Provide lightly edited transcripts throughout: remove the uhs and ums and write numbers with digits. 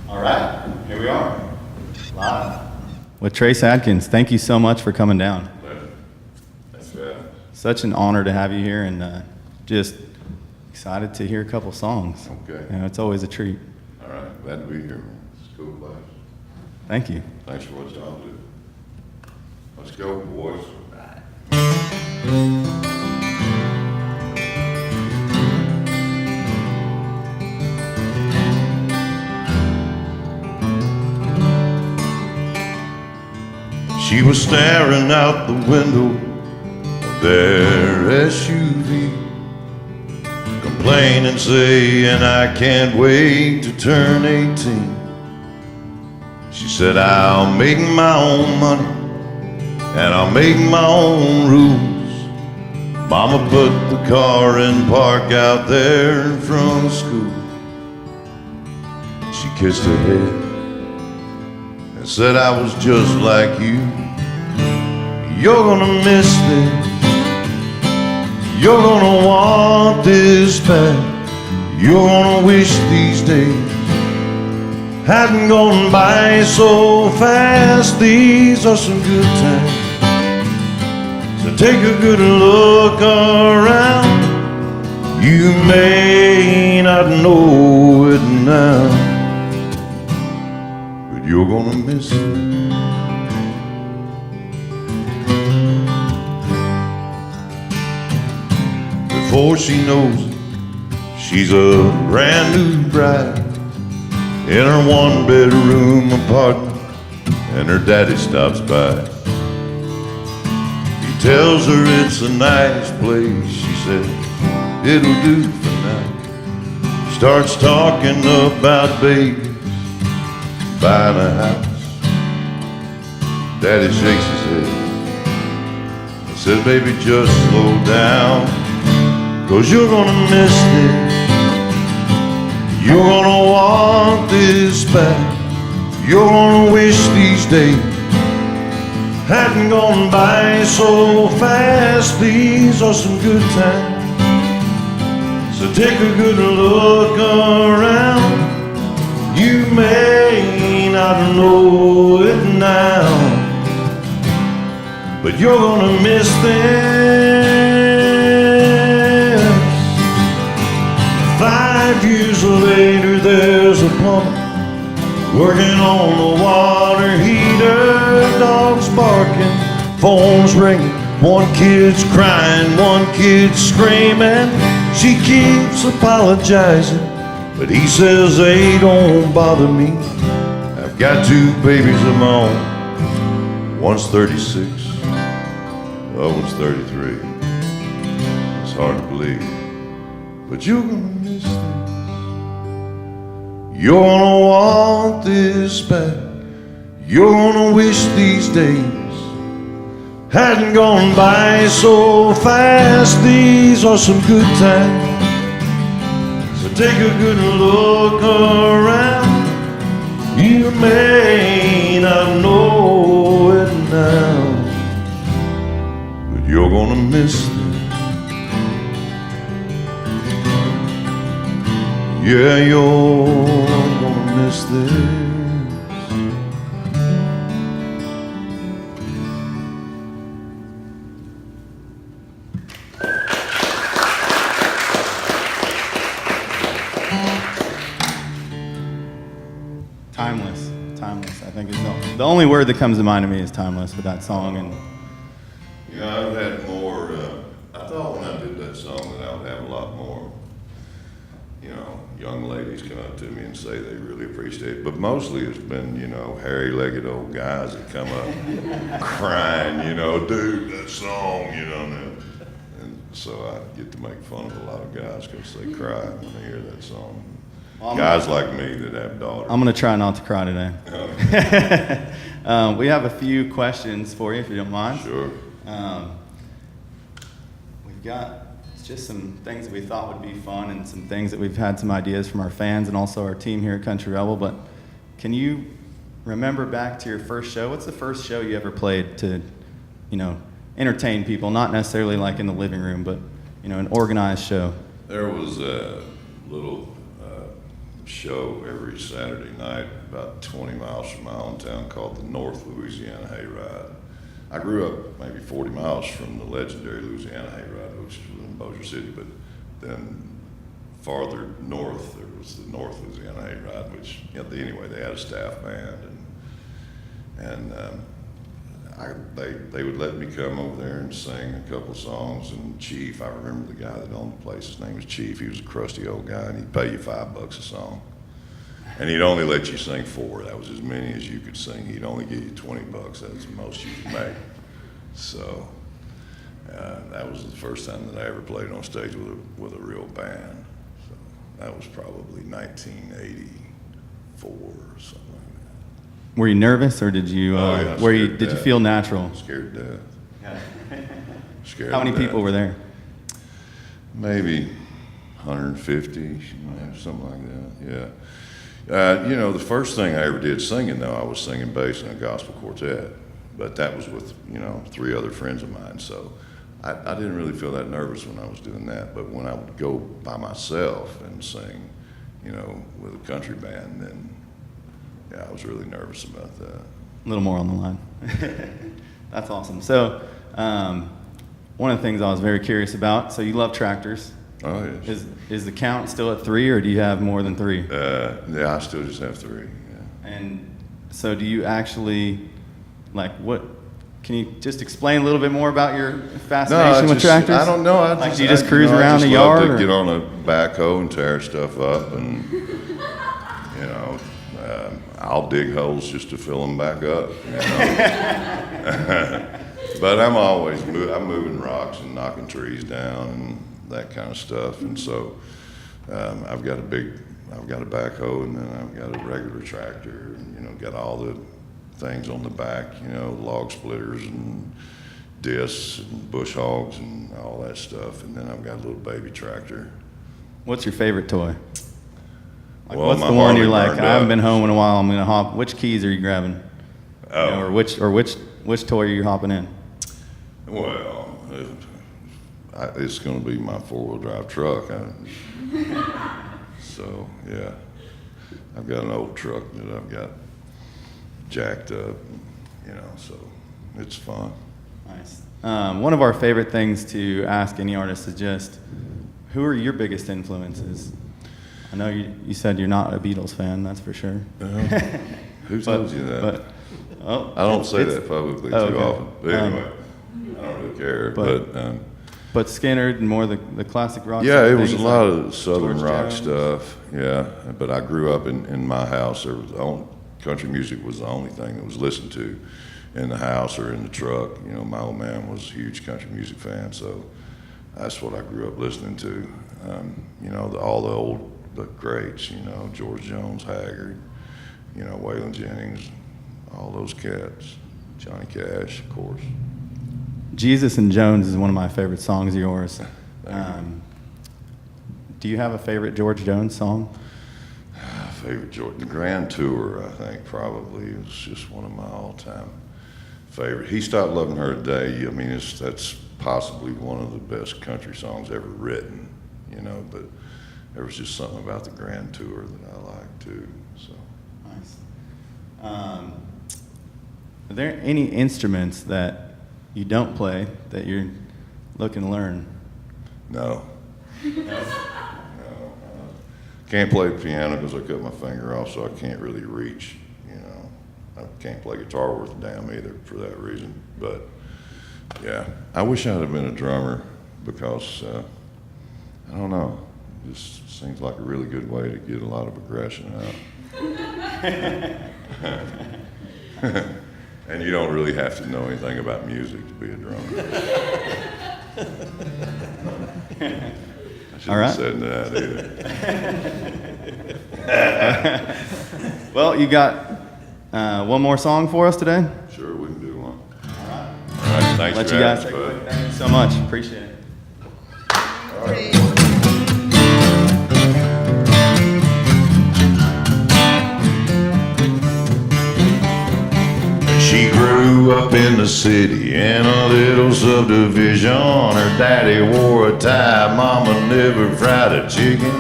All right, here we are, live with Trace Adkins. Thank you so much for coming down. Thanks for having me. Such an honor to have you here, and just excited to hear a couple songs. Okay. You know, it's always a treat. All right, glad to be here, man. It's a cool place. Thank you. Thanks for what y'all do. Let's go, boys. She was staring out the window of their SUV, complaining, saying, I can't wait to turn 18. She said, I'll make my own money and I'll make my own rules. Mama put the car in park out there in front of school. She kissed her head and said, I was just like you. You're gonna miss this. You're gonna want this back. You're gonna wish these days hadn't gone by so fast. These are some good times, so take a good look around. You may not know it now, but you're gonna miss it. Before she knows it, she's a brand new bride in her one-bedroom apartment, and her daddy stops by. He tells her it's a nice place. She said, it'll do for now. Starts talking about babies, buying a house. Daddy shakes his head and says, baby, just slow down, 'cause you're gonna miss this. You're gonna want this back. You're gonna wish these days hadn't gone by so fast. These are some good times, so take a good look around. You may not know it now, but you're gonna miss this. 5 years later, there's a plumber working on the water heater. Dogs barking, phones ringing, one kid's crying, one kid's screaming. She keeps apologizing, but he says, hey, don't bother me. I've got 2 babies of my own. One's 36, the other one's 33. It's hard to believe, but you're gonna miss this. You're gonna want this back. You're gonna wish these days hadn't gone by so fast. These are some good times, so take a good look around. You may not know it now, but you're gonna miss this. Yeah, you're gonna miss this. Timeless. I think is the only word that comes to mind to me is timeless with that song. And You know, I've had more, I thought when I did that song that I would have a lot more, you know, young ladies come up to me and say they really appreciate it. But mostly it's been, you know, hairy-legged old guys that come up crying, you know, dude, that song, you know. And so I get to make fun of a lot of guys because they cry when they hear that song. Guys like me that have daughters. I'm going to try not to cry today. We have a few questions for you, if you don't mind. Sure. We've got just some things that we thought would be fun and some things that we've had some ideas from our fans and also our team here at Country Rebel. But can you remember back to your first show? What's the first show you ever played to, you know, entertain people? Not necessarily like in the living room, but, you know, an organized show. There was a little show every Saturday night about 20 miles from my hometown called the North Louisiana Hayride. I grew up maybe 40 miles from the legendary Louisiana Hayride, which was in Bossier City, but then farther north there was the North Louisiana Hayride, which anyway they had a staff band, and they would let me come over there and sing a couple of songs. And Chief, I remember the guy that owned the place, his name was Chief. He was a crusty old guy, and he'd pay you $5 a song. And he'd only let you sing 4. That was as many as you could sing. He'd only give you $20. That was the most you could make. So that was the first time that I ever played on stage with a real band. So that was probably 1984 or something. Were you nervous, or did you? Did you feel natural? Scared to death. Yeah. Scared. How many to death. people were there? Maybe 150, something like that. Yeah. The first thing I ever did singing, though, I was singing bass in a gospel quartet, but that was with 3 other friends of mine. So I didn't really feel that nervous when I was doing that. But when I would go by myself and sing, with a country band, then. Yeah, I was really nervous about that. A little more on the line. That's awesome. So, one of the things I was very curious about, so you love tractors. Oh, yes. Is the count still at 3, or do you have more than 3? Yeah, I still just have 3, yeah. And so do you actually, can you just explain a little bit more about your fascination with tractors? I don't know. Do you just cruise around the yard? I just love to get on a backhoe and tear stuff up, and, I'll dig holes just to fill them back up. But I'm always I'm moving rocks and knocking trees down and that kind of stuff. And so I've got a backhoe, and then I've got a regular tractor, and got all the things on the back, log splitters and discs and bush hogs and all that stuff. And then I've got a little baby tractor. What's your favorite toy? Well, what's the one you're like, I haven't been home in a while, I'm gonna hop? Which keys are you grabbing? Or which toy are you hopping in? Well, it's gonna be my 4-wheel drive truck. So yeah, I've got an old truck that I've got jacked up, so it's fun. Nice. One of our favorite things to ask any artist is just, who are your biggest influences? I know you said you're not a Beatles fan, that's for sure. Who told you that? I don't say that publicly too often. But anyway, I don't really care. But Skinner and more the classic rock. Yeah, it was a lot of southern rock stuff. Yeah, but I grew up in my house. Country music was the only thing that was listened to in the house or in the truck. My old man was a huge country music fan, so that's what I grew up listening to. All the greats, George Jones, Haggard, Waylon Jennings, all those cats, Johnny Cash, of course. Jesus and Jones is one of my favorite songs of yours. Do you have a favorite George Jones song? Favorite George, the Grand Tour, I think probably is just one of my all-time favorite. He Stopped Loving Her Today. I mean, that's possibly one of the best country songs ever written, but there was just something about the Grand Tour that I liked too. So nice. Are there any instruments that you don't play that you're looking to learn? No. Can't play the piano because I cut my finger off, so I can't really reach. I can't play guitar worth a damn either for that reason. But yeah, I wish I'd have been a drummer because I don't know. It just seems like a really good way to get a lot of aggression out. And you don't really have to know anything about music to be a drummer. I shouldn't have said that either. Well, you got one more song for us today? Sure, we can do one. All right. Thanks Let for you guys having take us, a bud. quick. Thank you so much. Appreciate it. All right. She grew up in the city in a little subdivision. Her daddy wore a tie, mama never fried a chicken.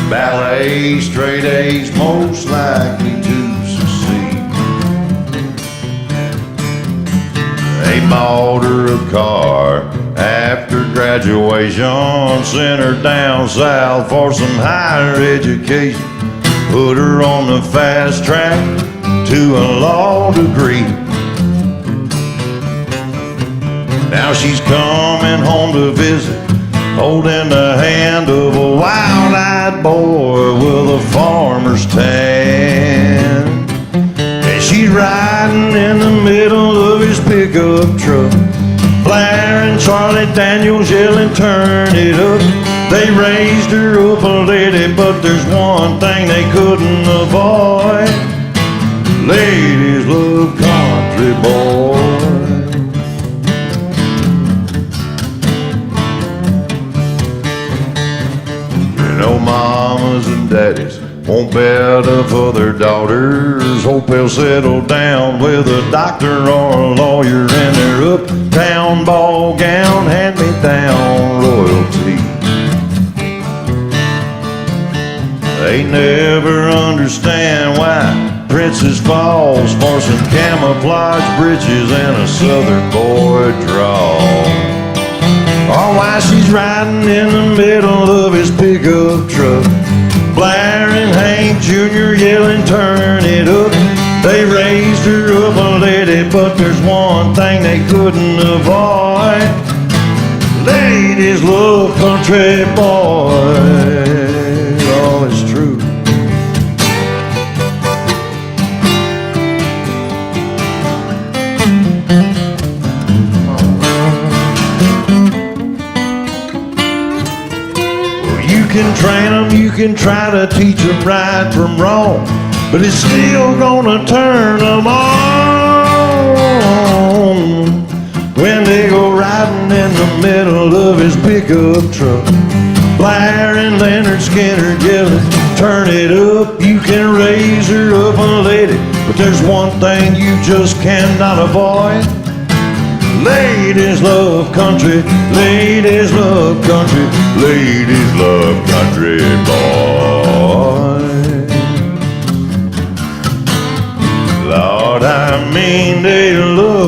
ballet, straight A's, most likely to succeed. They bought her a car after graduation, sent her down south for some higher education, put her on the fast track to a law degree. Now she's coming home to visit, holding the hand of a wild-eyed boy with a farmer's tan. And she's riding in the middle of his pickup truck, blaring Charlie Daniels, yelling, turn it up. They raised her up a lady, but there's one thing they couldn't avoid. Ladies love country boys. No mamas and daddies won't bet for their daughters. Hope they'll settle down with a doctor or a lawyer in their uptown ball gown, hand-me-down royalty. They never understand why Princess falls for some camouflage breeches and a southern boy draw. Or why she's riding in the middle of his pickup truck, blaring Hank Jr., yelling, turn it up. They raised her up a lady, but there's one thing they couldn't avoid. Ladies love country boys. Oh, it's true. You can train them, you can try to teach them right from wrong, but it's still gonna turn them on when they go riding in the middle of his pickup truck, blaring Leonard Skinner, yelling, turn it up. You can raise her up a lady, but there's one thing you just cannot avoid. Ladies love country, ladies love country, ladies love country boys. Lord, I mean they love